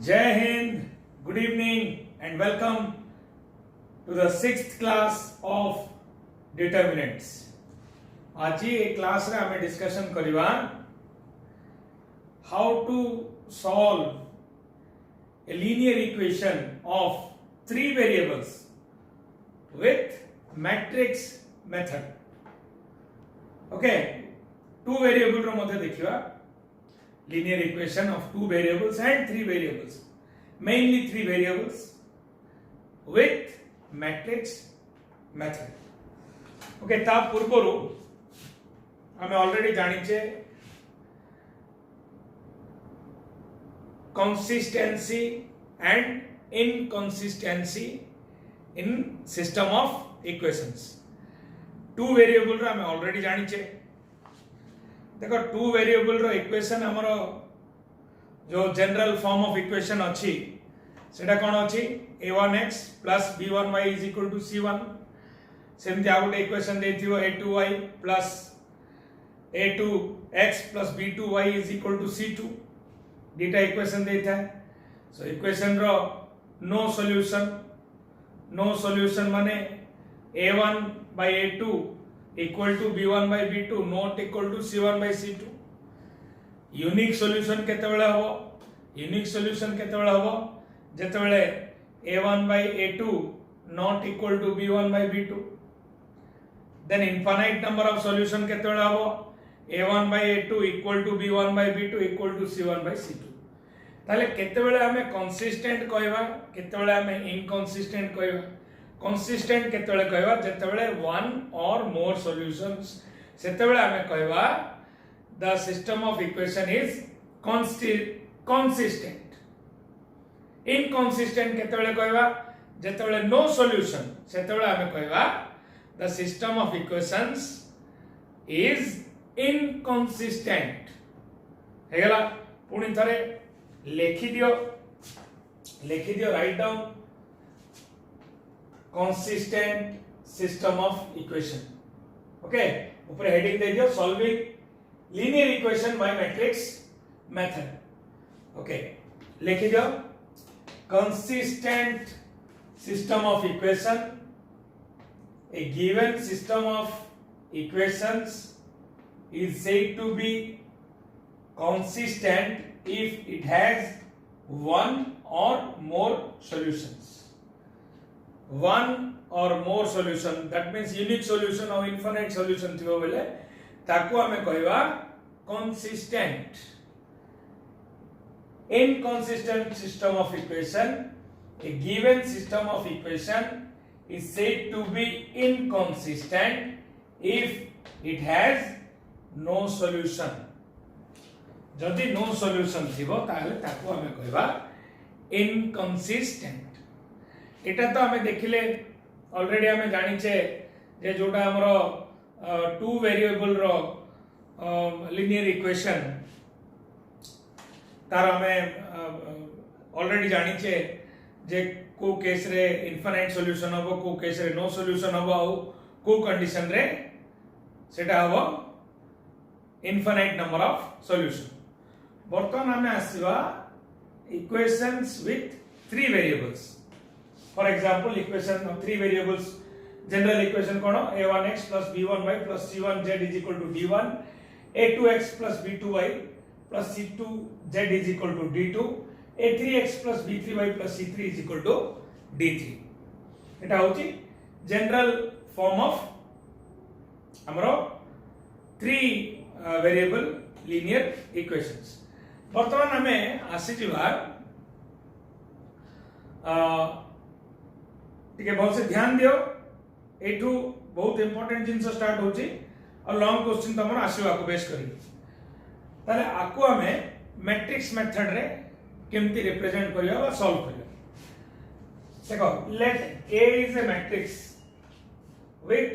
Jai Hind, good evening and welcome to the 6th class of determinants. आज ये class रे हमें discussion करिवा how to solve a linear equation of three variables with matrix method. Okay, two variable रो मध्ये देखिवा linear equation of two variables and three variables, mainly three variables with matrix method. Okay, ता पूर्वरु हमें already जानिछे consistency and inconsistency in system of equations. Two variable रो हमें already जानिछे देखो two variable रो equation हमरो जो जनरल फॉर्म ऑफ इक्वेशन अछि सेटा कोन अछि a1x + b1y = c1 सेमति आ गोटे इक्वेशन देथियो a2y + a2x + b2y = c2 डेटा इक्वेशन देथा है. सो इक्वेशन रो नो सॉल्यूशन माने a1/a2 equal to b1/b2 not equal to c1/c2. Unique solution केतेबेले हबो जेतेबेले a1/a2 not equal to b1/b2. then infinite number of solution केतेबेले हबो a1/a2 equal to b1/b2 equal to c1/c2. ताले केतेबेले हमें consistent कहबा केतेबेले हमें इनकंसिस्टेंट कहबा. कंसिस्टेंट केतेबेले कहबा जेतेबेले वन और मोर सॉल्यूशंस सेतेबेले हमें कहबा the system of equation is consistent. Inconsistent केतेबेले कहबा जेतेबेले नो सॉल्यूशन सेतेबेले हमें कहबा the system of equations is inconsistent. हेगला पुणी थरे लिखि दियो write down consistent system of equation. Okay, ऊपर हेडिंग दे दियो solving linear equation by matrix method. Okay, लिख दियो consistent system of equation. A given system of equations is said to be consistent if it has one or more solutions. One or more solution, that means unique solution or infinite solution थिबो बेले ताको हमें कहबा consistent. Inconsistent system of equation, a given system of equation is said to be inconsistent if it has no solution. जदि no solution थिबो ताले ताको हमें कहबा inconsistent. एटा तो हमें देखिले ऑलरेडी हमें जानिछे जे जोटा हमरो टू वेरिएबल रो लिनियर इक्वेशन तार हमें ऑलरेडी जानिछे जे को केस रे इनफाइनाइट सॉल्यूशन हबो को केस रे नो सॉल्यूशन हबो आ को कंडीशन रे सेटा हबो इनफाइनाइट नंबर ऑफ सॉल्यूशन. बर्तमान हमें आसीबा equations with three variables. For example, equation of three variables, general equation kono a1x plus b1y plus c1z is equal to d1, a2x plus b2y plus c2z is equal to d2, a3x plus b3y plus c3 is equal to d3. एटा होची general form of हमरो three variable linear equations. वर्तमान हमें आसी जिबा ठीक है, बहुत से ध्यान दियो एठू बहुत इंपोर्टेंट जिंस स्टार्ट होची और लॉन्ग क्वेश्चन तमर आसीबा को बेस करी ताले आको हमें मैट्रिक्स मेथड रे केमती रिप्रेजेंट करिया और सॉल्व करिया. देखो late A is a matrix with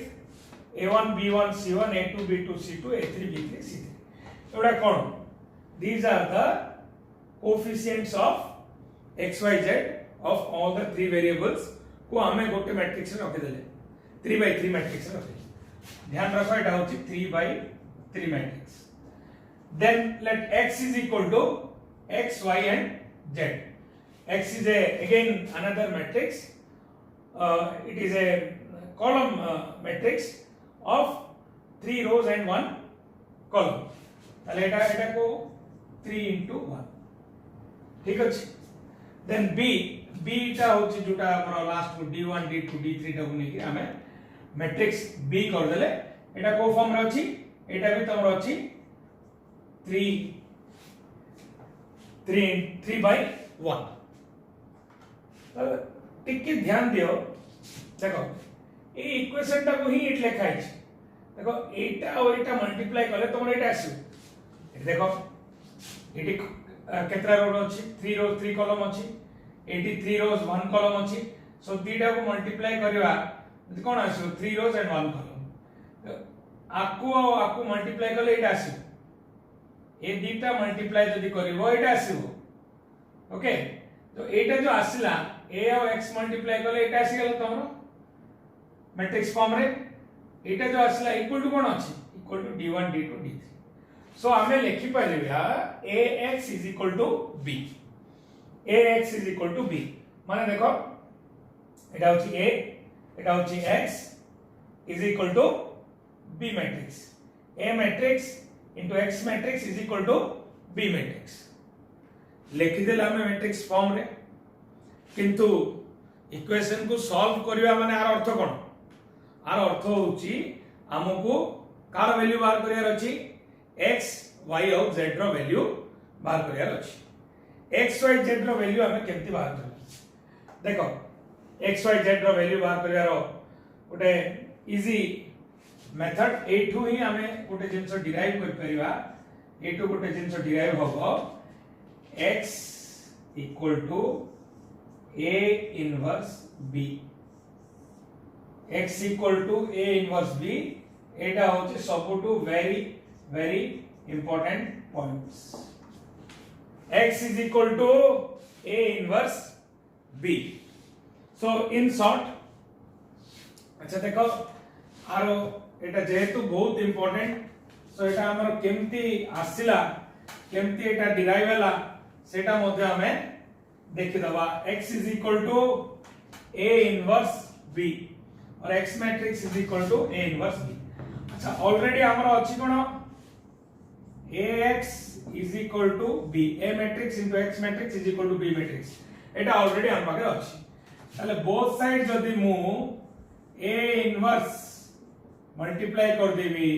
a1 b1 c1 a2 b2 c2 a3 b3 c3. Etah cone these are the coefficients of xyz of all the three variables को हमें गोटे matrix में रखि देले 3/3 मैट्रिक्स में रखि. ध्यान रखो एटा होची 3/3 matrix. then let x is equal to x y and z. X is again another matrix. It is a column matrix of 3 rows and 1 column. ताले एटा को 3 into 1 ठीक अछि. Then B टा होछि जोटा हमर लास्ट D1 D2 D3 टा को नेकी हमें मैट्रिक्स B कर देले. एटा को फॉर्म रे अछि, एटा भी तमर अछि 3 by 1. टिके ध्यान दियो. देखो ए इक्वेशन टा को ही इट लिखा है. देखो एटा और एटा मल्टीप्लाई करले तमर एटा आसी. देखो एटी केतरा रो अछि 3 रो 3 कॉलम अछि. एटी 3 रोज 1 कॉलम अछि. सो दीटा को मल्टीप्लाई करबा कोन आसी 3 रोज एंड 1 कॉलम. आकु मल्टीप्लाई करले एटा आसी. ए दीटा मल्टीप्लाई जदी करबो एटा आसीबो. ओके तो एटा जो आसिला a और x मल्टीप्लाई करले एटा आसी गेल तमरो मैट्रिक्स फॉर्म रे. एटा जो आसिला इक्वल टू कोन अछि equal to d1 d2 d3. सो हमें लिखि परिबा ax is equal to b. ax is equal to b माने देखो एटा होछि a एटा होछि x is equal to b matrix. a matrix into x matrix is equal to b matrix. लिखि देला हमें matrix form रे. किंतु इक्वेशन को सॉल्व करिया माने आर अर्थ कोन. आर अर्थ होछि हमकु कार वैल्यू बाहर करियार अछि x y और z रो वैल्यू बाहर करियार अछि. x y z रो वैल्यू हमें केमति बाहर करबा. देखो x y z रो वैल्यू बाहर करियार गोटे इजी मेथड एठू ही हमें गोटे जिंस डिराइव कर परिबा. एठू गोटे जिंस डिराइव होबो x equal to a inverse b. x equal to a inverse b एटा होछि सबटू very important points. x is equal to a inverse b. So in short अच्छा देखो आरो एटा जेहेतु बहुत इंपोर्टेंट. सो एटा हमर केमती आसिला केमती एटा डिराइव हला सेटा मध्ये हमें देखि दबा. x is equal to a inverse b और x matrix is equal to a inverse b. अच्छा ऑलरेडी हमरा अछि कोन ax is equal to b. a matrix into x matrix is equal to b matrix. एटा already हम पाखे अछि. ताले बोथ साइड जदी मु a इनवर्स मल्टीप्लाई कर देबी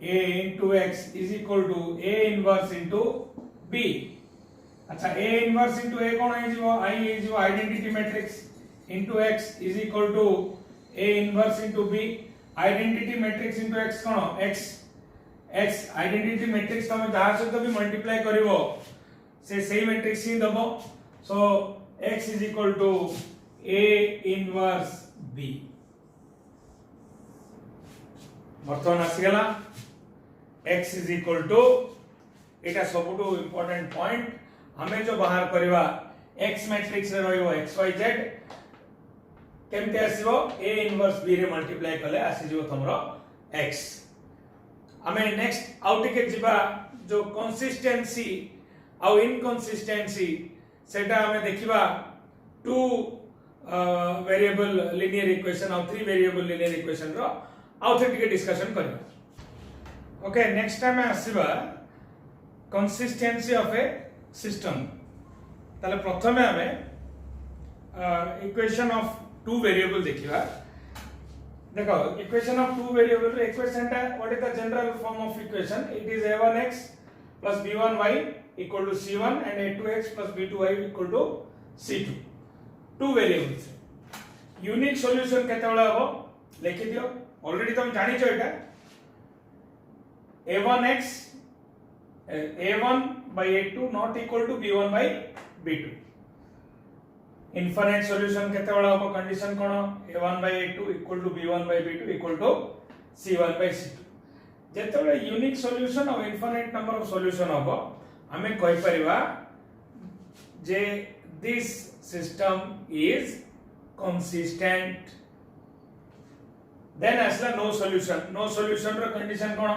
a into x is equal to a inverse into b. अच्छा a inverse into a कोन है जीवो i is जीवो identity matrix into x is equal to a inverse into b. Identity matrix into x cone x identity matrix तमे जहा से तो भी multiply करिवो से सेही मैट्रिक्स ही दबो. सो x is equal to a inverse b. बर्तमान आसीगला x is equal to Etah सबटू important point. हमें जो बाहर करबा x मैट्रिक्स रे रहइबो x y z केमते आसीबो a inverse b रे मल्टीप्लाई करले आसी जो तमरो x. हमें नेक्स्ट आउटिके जिबा जो कंसिस्टेंसी और इनकंसिस्टेंसी सेटा हमें देखिबा टू वेरिएबल लिनियर इक्वेशन और 3 वेरिएबल लिनियर इक्वेशन रो आउथेंटिक डिस्कशन करबा. ओके नेक्स्ट टाइम आसीबा कंसिस्टेंसी ऑफ ए सिस्टम. ताले प्रथमे हमें इक्वेशन ऑफ 2 वेरिएबल देखिबा. देखो इक्वेशन ऑफ 2 वेरिएबल इक्वेशन टा what is the general form of equation. It is a1x plus b1y equal to c1 and a2x plus b2y equal to c2. 2 वेरिएबल्स. Unique solution केतेबेला हो लिखि दियो. Already तुम जानि छ एटा a1x a1 by a2 not equal to b1 by b2. Infinite solution केतेबेला हो कंडीशन कोन a1 by a2 equal to b1 by b2 equal to c1 by c2. जेतेबेला यूनिक सॉल्यूशन और इनफाइनाइट नंबर ऑफ सॉल्यूशन हो हमें कहि परिबा जे this system is consistent. Then as the no solution ro condition कोन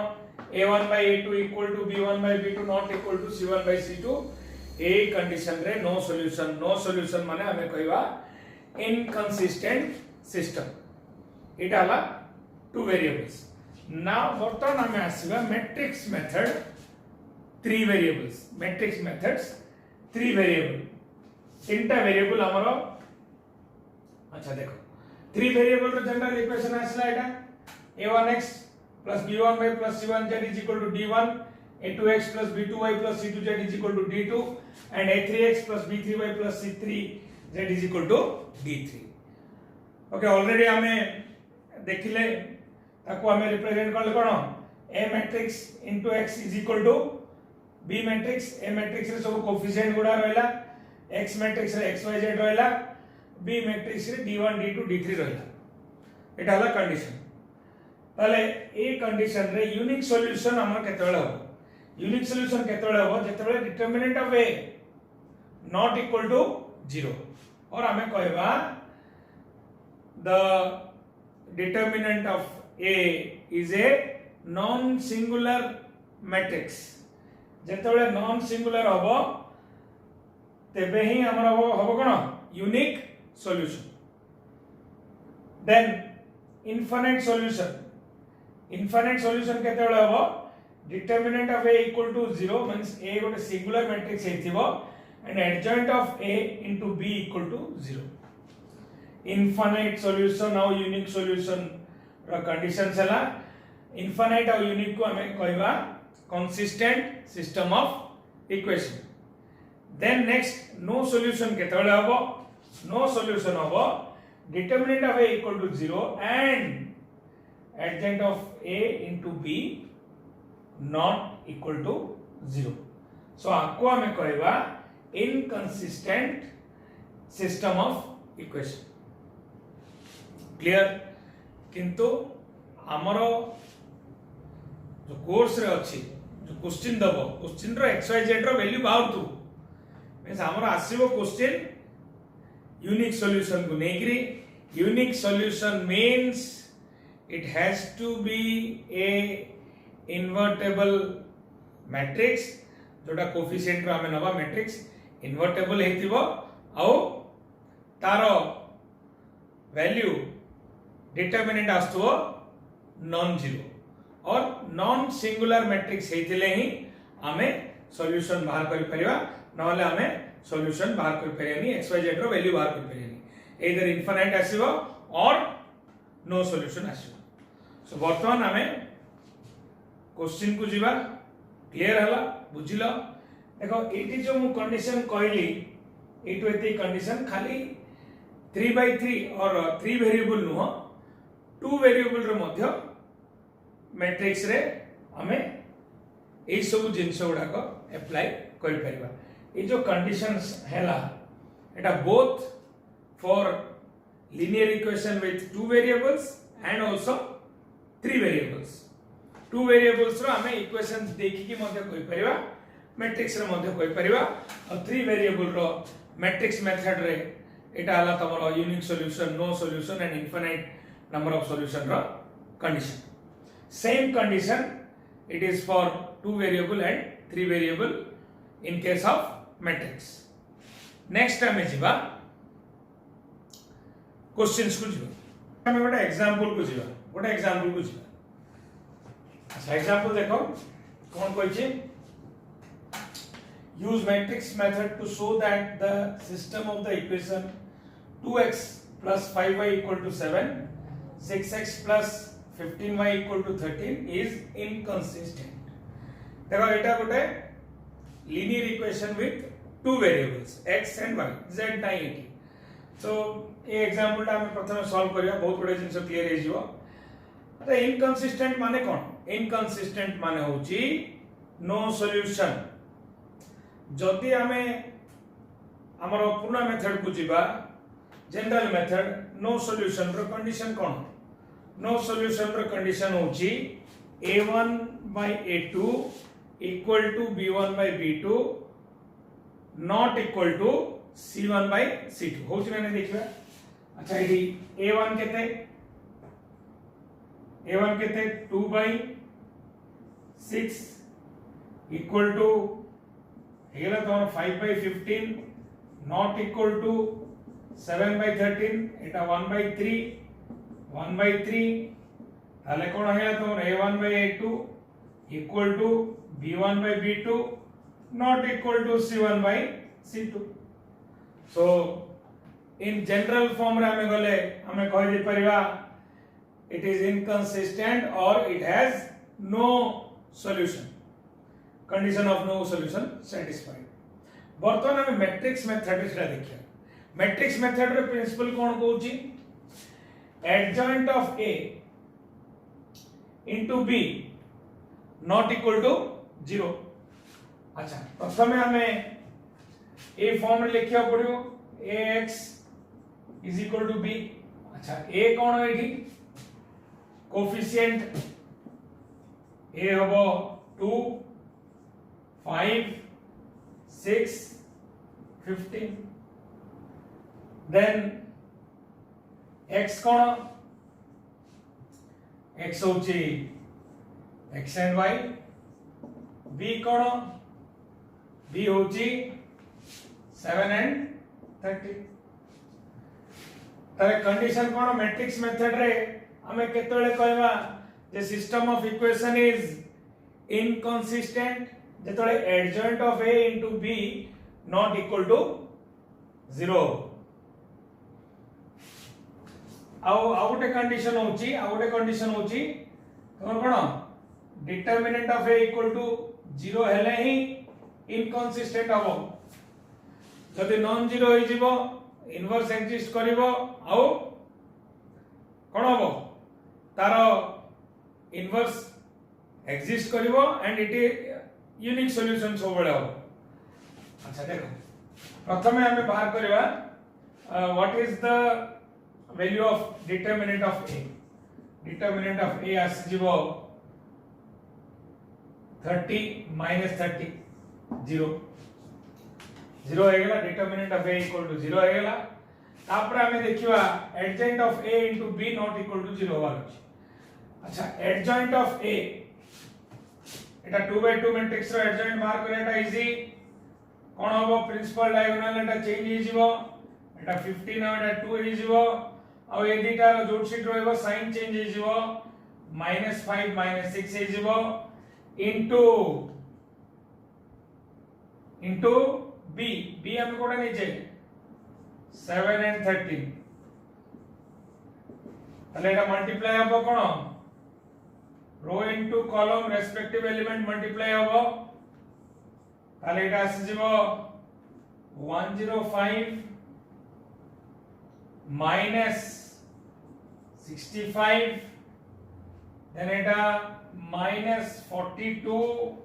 a1 by a2 equal to b1 by b2 not equal to c1 by c2. A condition रे no solution माने हमें कहवा इनकंसिस्टेंट सिस्टम इटा हला two variables now बर्तमान हमें आसीबा matrix method three variables matrix methods three variable तीनटा वेरिएबल हमरो अच्छा देखो थ्री वेरिएबल रो जनरल इक्वेशन आसला एटा a1x plus b1y plus c1z is equal to d1 a2x plus b2y plus c2z is equal to d2 and a3x plus b3y plus c3z is equal to d3 okay already हमें देखिले ताको हमें represent करले कोन a matrix into x is equal to b matrix a matrix रे सब coefficient गुडा रहला x मैट्रिक्स रे xyz रहला b मैट्रिक्स रे d1 d2 d3 रहला एटा हला कंडीशन ताले ए कंडीशन रे यूनिक सॉल्यूशन हमर केतेबेले हो यूनिक सॉल्यूशन केतेबेले हो जेतेबेले determinant of a not equal to 0 और हमें कहबा the determinant of A is a non-singular matrix जेतेबेले non-singular हबो तेबे ही हमर हबो कोन unique solution then infinite solution केतेबेले हबो determinant of A equal to 0 means A गोटे singular matrix हेथिबो and adjoint of A into B equal to 0 infinite solution और unique solution रा conditions हला infinite और unique को हमें कहबा consistent system of equation then next no solution केतेबेले हबो no solution हबो determinant of A equal to 0 and adjoint of A into B not equal to 0 so आपको हमें कहबा inconsistent system of equation clear किंतु हमरो जो कोर्स रे अछि जो क्वेश्चन दबो क्वेश्चन रो x y z रो वैल्यू बाउतु मींस हमरो आसीबो क्वेश्चन यूनिक सॉल्यूशन को नेग्री unique solution means it has to be a invertible matrix जोटा कोएफिशिएंट रो हमें नबा मैट्रिक्स इन्वर्टेबल हेतिबो आउ तारो वैल्यू डिटरमिनेंट आस्तुओ नॉन जीरो और नॉन सिंगुलर मैट्रिक्स हेतिले ही हमें सॉल्यूशन बाहर करि परिबा नहले हमें सॉल्यूशन बाहर करि परियानी xyz रो वैल्यू बाहर करि परियानी एदर इनफिनाइट आसीबो और नो सॉल्यूशन आसीबो सो वर्तमान हमें क्वेश्चन को जीवा क्लियर हला बुझिलो देखो एटी जो मु कंडीशन कहली एटू एती कंडीशन खाली 3/3 और 3 वेरिएबल नुह 2 वेरिएबल रे मध्य मैट्रिक्स रे हमें ए सब जिंस गुडा को अप्लाई करि परिबा ए जो कंडीशंस हैला एटा both for linear equation with 2 variables and also 3 variables 2 variables रो हमें इक्वेशंस देखि कि मध्य कहि परिबा मैट्रिक्स रे मध्य कहि परिबा और 3 वेरिएबल रो मैट्रिक्स मेथड रे एटा हला तमरो unique solution no solution and infinite number of solution रो condition same condition it is for 2 variable and 3 variable in case of matrix next time जिबा क्वेश्चंस को जिबा हमें गोटे एग्जांपल को जिबा अच्छा एग्जांपल देखो कौन कहै छै use matrix method to show that the system of the equation 2x plus 5y equal to 7 6x plus 15y equal to 13 is inconsistent देखो एटा गोटे linear equation with two variables x and y z नाही eighty so ए example ता हम प्रथम solve करिया बहुत बडे जिंस clear हे जिवो तो इनकंसिस्टेंट माने कोन इनकंसिस्टेंट माने होची नो सॉल्यूशन जदि हमें हमर पुना मेथड को जीवा जनरल मेथड नो सॉल्यूशन रो कंडीशन कोन नो सॉल्यूशन रो कंडीशन होची a1 by a2 equal to b1 by b2 not equal to c1 by c2 होची माने देखिबा अच्छा एडी a1 केते 2 by 6 equal to हेगला तमर 5/15 नॉट इक्वल टू 7/13 एटा 1/3 ताले कोन हेला तमर a1/a2 equal to b1/b2 not equal to c1/c2. So in general form रे हमें गले हमें कह दे परिवा it is inconsistent or it has no solution. Condition of no solution satisfied. बर्तमान हमें मैट्रिक्स मेथड रे देखिया. मैट्रिक्स मेथड रे प्रिंसिपल कोन कहूची adjoint of a into b not equal to 0. अच्छा प्रथमे हमें ए फॉर्म रे लिखिया पड़ियो ax is equal to b. अच्छा a कोन एठी कोफिशिएंट a हबो 2 5 6 15 then x कोन x होची x and y b cone b होची 7 and 30 तरे कंडीशन कोन मैट्रिक्स मेथड रे हमें केतळे कहबा जे system of equation is inconsistent जेतळे adjoint of a into b not equal to 0 आउटे कंडीशन होची तमर कोन determinant of a equal to 0 हेले ही इनकंसिस्टेंट हबो जदि नॉन जीरो होई जिवो इनवर्स एग्जिस्ट करिवो आउ कोन हबो तारो इनवर्स एग्जिस्ट करिवो and it is unique solution सब बेले हो. अच्छा देखो प्रथमे हमें बाहर करबा what is the value of determinant of a. Determinant of a आस जिवो 30 -30 0 0 हेगला determinant of a equal to 0 हेगला. तापर हमें देखिवा adjoint of a into b not equal to 0 होवा अछि. अच्छा एडजॉइंट ऑफ a एटा 2/2 मैट्रिक्स रो एडजॉइंट मार्क करेटा इजी कोन होबो प्रिंसिपल डायगोनल एटा चेंज हे जिवो एटा 15 और एटा 2 हे जिवो आ ए दिटा रो जोड शीट रहबो साइन चेंज हे जिवो -5 -6 हे जिवो इनटू b हम कोडा नीचे 7 and 13 तले एटा मल्टीप्लाई हबो कोन रो into column respective element multiply हबो तले एटा आसी जिवो 105 -65 then Etah -42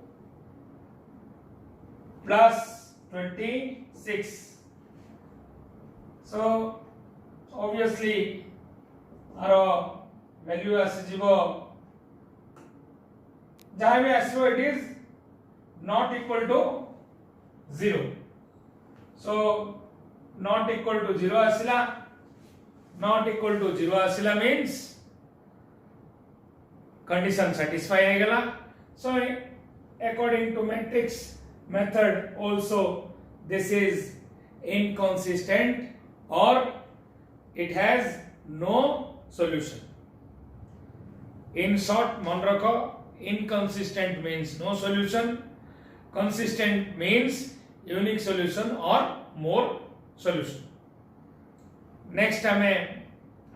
plus 26. So obviously our value as jibo jaha bhi asbo it is not equal to 0. So not equal to 0 asila, not equal to 0 asila means condition satisfy he gala. So according to matrix method also this is inconsistent or it has no solution. In short मन रखो inconsistent means no solution, consistent means unique solution or more solution. Next हमें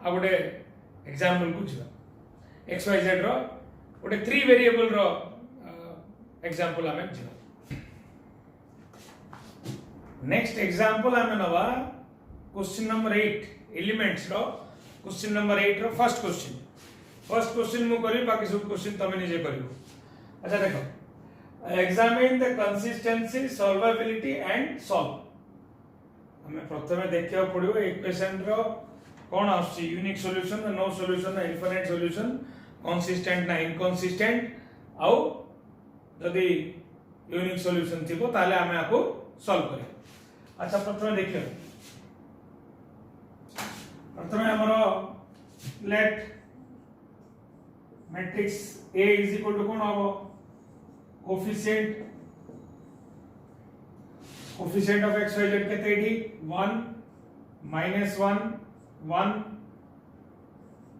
आ गोटे example को जिवा xyz रो गोटे 3 variable रो example हमें जिवा. Next example हमें नवा क्वेश्चन नंबर 8 एलिमेंट्स रो question number 8 row first question मु करी बाकी सब क्वेश्चन तमे निजे करियो. अच्छा देखो examine the consistency solvability and solve. हमें प्रथमे देखियो पड़ियो इक्वेशन रो कोन आसी unique solution no solution infinite solution consistent ना इनकंसिस्टेंट आउ जदी यूनिक सॉल्यूशन थिबो ताले हमें आपको सॉल्व करियो. अच्छा प्रथमे देखियो प्रथमे हमरो let matrix A is equal to कोन होबो coefficient coefficient of x y z केते एठी 1 -1 1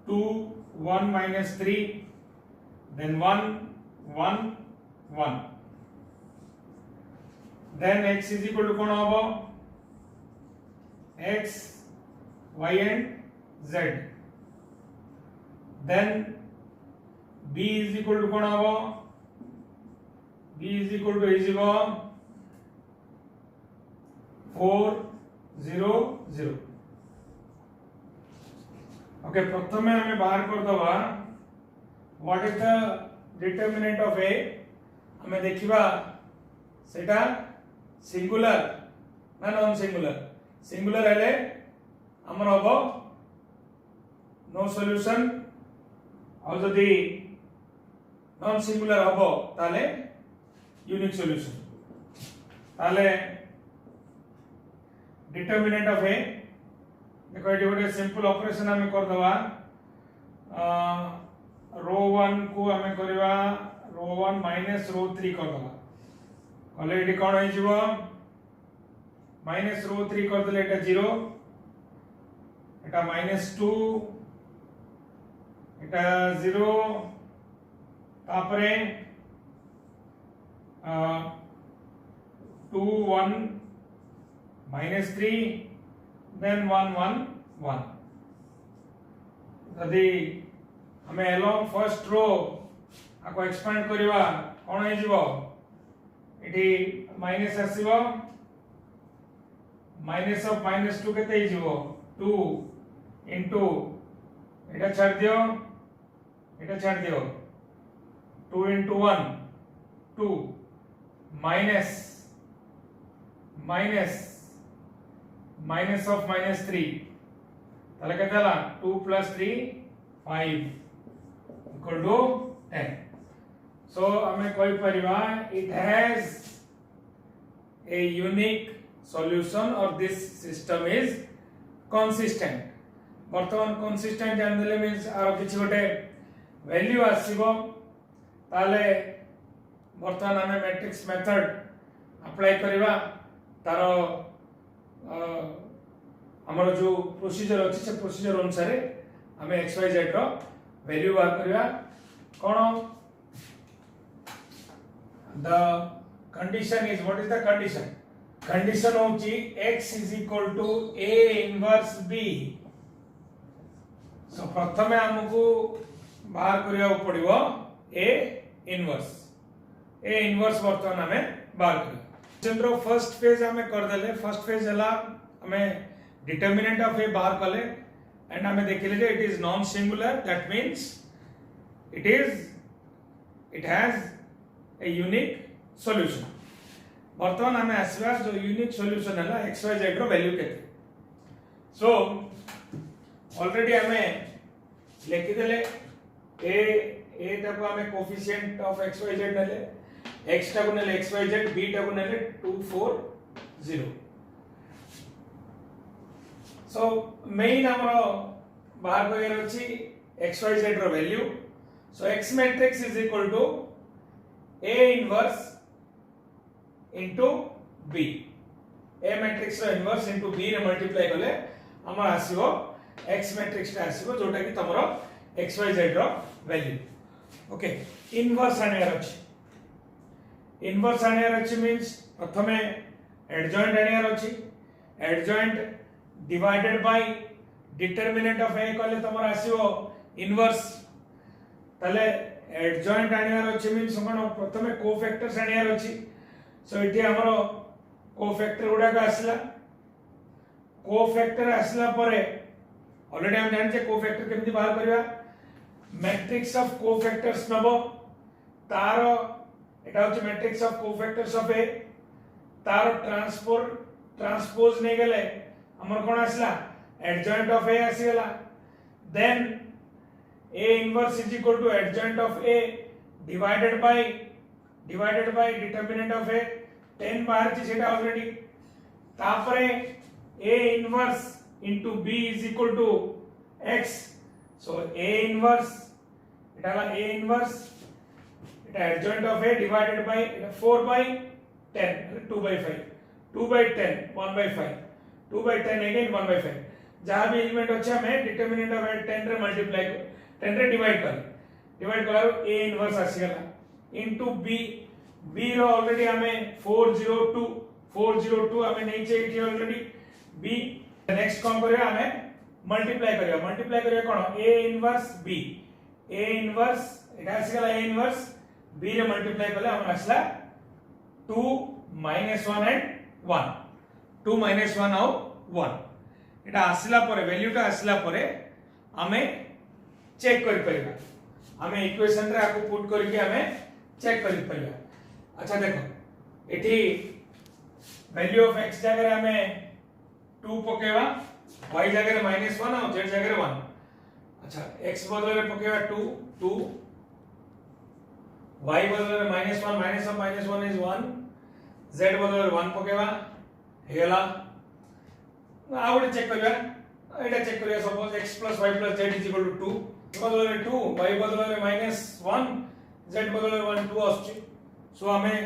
2 1 -3 then 1 1 1 then x is equal to कोन होबो x y and z then b is equal to कोन होबो b is equal to is equal 4 0 0 okay प्रथमे हमें बाहर कर दबा what is the determinant of a हमें देखिबा सेटा सिंगुलर ना नॉन सिंगुलर सिंगुलर हेले हमर हबो नो सॉल्यूशन और जदी नॉन सिंगुलर हबो ताले यूनिक सॉल्यूशन ताले डिटरमिनेंट ऑफ ए देखो ये गोटे सिंपल ऑपरेशन हमें कर दवा रो 1 को हमें करवा रो 1 माइनस रो 3 कर दवा कले एटी कोन होई जीवो माइनस रो 3 कर देले एटा 0 एटा माइनस 2 एटा 0 तापरे 2 1 minus 3 then 1 1 1 यदि हमें along first row आको expand करिवा कोन हे जीवो एटी माइनस आसीबो माइनस ऑफ माइनस 2 केते हे जीवो 2 into एटा छाड़ दियो 2 into 1 2 minus minus of minus 3 ताले केते हला 2 plus 3 5 equal to 10 so हमें कोई परिवा it has a unique solution or this system is consistent वर्तमान consistent जान देले मींस आरो किछि गोटे वैल्यू आसीबो ताले वर्तमान हमें मैट्रिक्स मेथड अप्लाई करिवा तारो हमर जो प्रोसीजर अछि से प्रोसीजर अनुसार हमें एक्स वाई जेड रो वैल्यू बाहर करिवा कोन the condition is what is the condition होची x is equal to a inverse b सो प्रथमे हमकु बाहर करिया पड़िबो a इनवर्स वर्तमान हमें बाहर करिया चंद्र फर्स्ट फेज हमें कर देले फर्स्ट फेज हला हमें डिटरमिनेंट ऑफ ए बाहर कले एंड हमें देखिले जे it is non singular that means it has a unique solution वर्तमान हमें आसवा जो यूनिक सॉल्यूशन हला एक्स वाई जेड रो वैल्यू केते सो ऑलरेडी हमें लिखि देले ए तक हमें coefficient of x y z नेले x टाकु नेले x y z b टाकु नेले 2 4 0 सो मेन हमरो बाहर करियर अछि x y z रो value so x matrix is equal to a inverse into b a matrix रो इनवर्स इनटू b रे मल्टीप्लाई करले हमर आसीबो x मैट्रिक्स टा आसीबो जोटा कि तमरो x y z रो वैल्यू ओके इनवर्स आनियर अछि इनवर्स आनियर अछि मींस प्रथमे एडजॉइंट आनियर अछि adjoint divided by determinant of a कहले तमर आसीबो इनवर्स तले एडजॉइंट आनियर अछि मींस कोन प्रथमे कोफैक्टर्स आनियर अछि सो इति हमरो कोफैक्टर गुडा का आसला कोफैक्टर आसला परे ऑलरेडी हम जानछे कोफैक्टर केमति बाहर करबा मैट्रिक्स ऑफ कोफैक्टर्स नबो तारो एटा होची matrix of cofactors of A taro transpose नै गेले हमर कोन आसला एडजॉइंट ऑफ ए आसी गेला then a inverse is equal to adjoint of a divided by determinant of a 10 बाहर ची सेटा ऑलरेडी तापरे a inverse into b is equal to x so a inverse Etah La a inverse Etah adjoint of a divided by 4 by 10 2 by 5 2/10 1/5 2/10 again 1/5 जहाँ भी element अच्छे हमें determinant of 10 रे multiply 10 रे डिवाइड कलारू a इनवर्स आसीगला into b b रो already हमें 402 हमें नहीं चाहिए कि ऑलरेडी b नेक्स्ट कौन करिया हमें मल्टीप्लाई करिया कोन a inverse b a inverse Etah आसीगला a inverse b रे मल्टीप्लाई कले हम आसला 2 -1 and 1 2 -1 और 1 एटा आसला परे वैल्यू टा आसला परे हमें चेक करि परिबा हमें इक्वेशन रे आको पुट करके हमें चेक करि परिबा अच्छा देखो एठी वैल्यू ऑफ x जगह रे हमें 2 पकेवा y जगह रे -1 और z जगह रे 1 अच्छा x बदले रे पकेवा 2 y बदले रे -1 -1 is 1 z बदले रे 1 पकेवा हेला आउट चेक करिया एटा चेक करिया सपोज x + y + z = 2 बदले रे 2 y बदले रे -1 z बदले रे 1 2 आछी सो हमें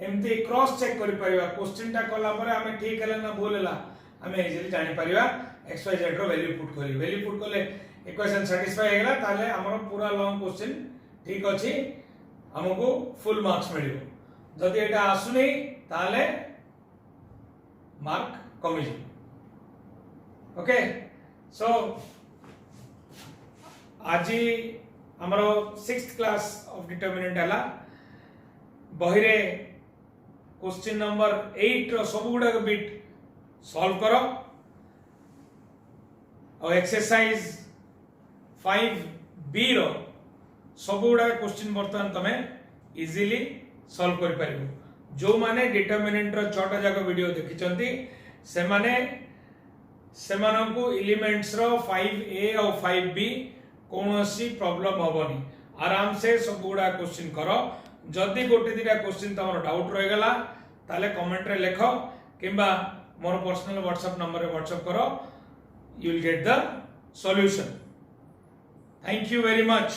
एमती क्रॉस चेक करि परिबा क्वेश्चन टा कला परे हमें ठीक हैला ना भूल हैला हमें इजीली जानि परिबा x y z रो वैल्यू पुट करले इक्वेशन सैटिस्फाई हेला ताले हमर पूरा लॉन्ग क्वेश्चन ठीक अछि हमको फुल मार्क्स मिलिबो जदि एटा आसुनी ताले मार्क कमी जी ओके सो आज हमरो 6th क्लास ऑफ डिटरमिनेंट हला बहिरे क्वेश्चन नंबर 8 रो सब गुडा बिट सॉल्व करो और एक्सरसाइज 5b रो सब गुडा क्वेश्चन बर्तमान तमे इजीली सॉल्व कर परिबो जो माने डिटरमिनेंट रो छोटा जाको वीडियो देखिचंती से माने सेमानंकु एलिमेंट्स रो 5a और 5b कोनोसी प्रॉब्लम होबनी आराम से सब गुडा क्वेश्चन करो जदि गोटे दिटा क्वेश्चन तमरो डाउट रह गला ताले कमेंट रे लिखो किबा मोर पर्सनल व्हाट्सएप नंबर रे व्हाट्सएप करो you will get the solution thank you very much